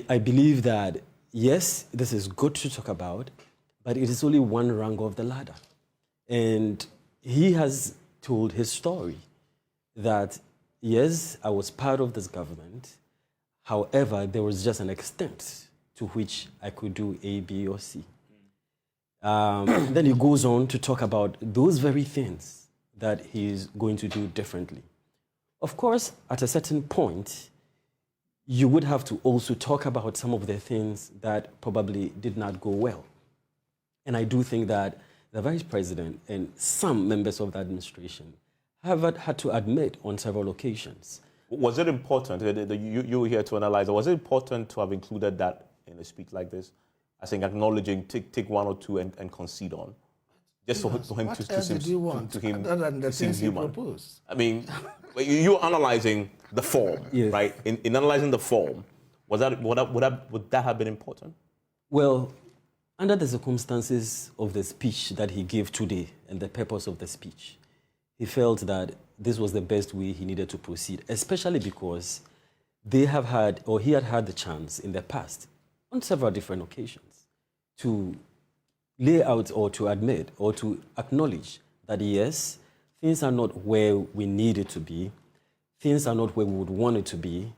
I believe that, yes, this is good to talk about, but it is only one rung of the ladder. And he has told his story that, yes, I was part of this government. However, there was just an extent to which I could do A, B, or C. Then he goes on to talk about those very things that he's going to do differently. Of course, at a certain point, you would have to also talk about some of the things that probably did not go well. And I do think that the vice president and some members of the administration have had to admit on several occasions. Was it important, you were here to analyze, was it important to have included that in a speech like this? I think acknowledging, take one or two and concede on. Just for him to seem human. I mean, you're analyzing the form, yes. Right? In analyzing the form, would that have been important? Well, under the circumstances of the speech that he gave today and the purpose of the speech, he felt that this was the best way he needed to proceed, especially because they have had, or he had had the chance in the past, on several different occasions, to lay out or to admit or to acknowledge that, yes, things are not where we need it to be, things are not where we would want it to be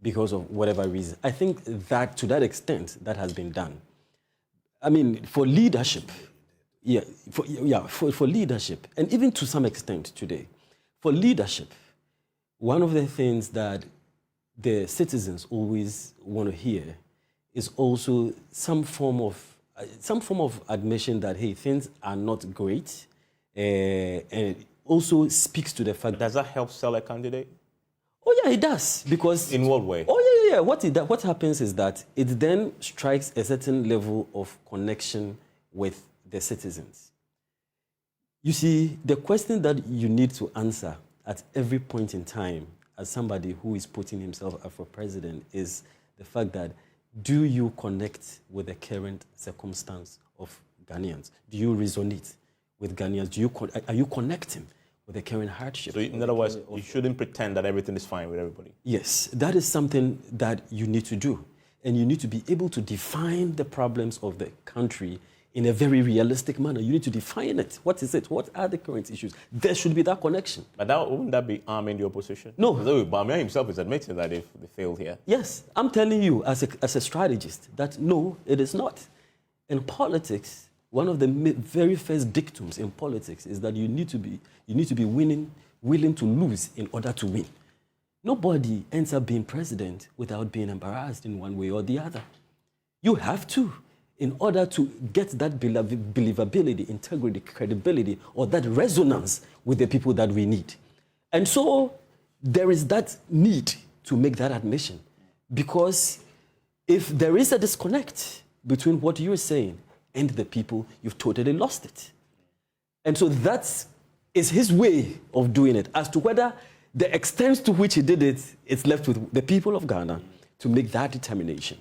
because of whatever reason. I think that to that extent, that has been done. I mean, for leadership, for leadership, and even to some extent today, for leadership, one of the things that the citizens always want to hear is also some form of admission that, hey, things are not great, and it also speaks to the fact. Does that help sell a candidate? Oh yeah, it does, because. In what way? Oh yeah. What happens is that it then strikes a certain level of connection with the citizens. You see, the question that you need to answer at every point in time as somebody who is putting himself up for president is the fact that, do you connect with the current circumstance of Ghanaians? Do you resonate with Ghanaians? Are you connecting with the current hardship? So in other words, you shouldn't pretend that everything is fine with everybody. Yes, that is something that you need to do. And you need to be able to define the problems of the country in a very realistic manner. You need to define it. What is it? What are the current issues? There should be that connection. But wouldn't that be arming the opposition? No. Bawumia himself is admitting that they failed here. Yes, I'm telling you as a strategist that no, it is not. In politics, one of the very first dictums in politics is that you need to be willing to lose in order to win. Nobody ends up being president without being embarrassed in one way or the other. You have to, in order to get that believability, integrity, credibility, or that resonance with the people that we need. And so there is that need to make that admission, because if there is a disconnect between what you're saying and the people, you've totally lost it. And so that is his way of doing it. As to whether the extent to which he did it, it's left with the people of Ghana to make that determination.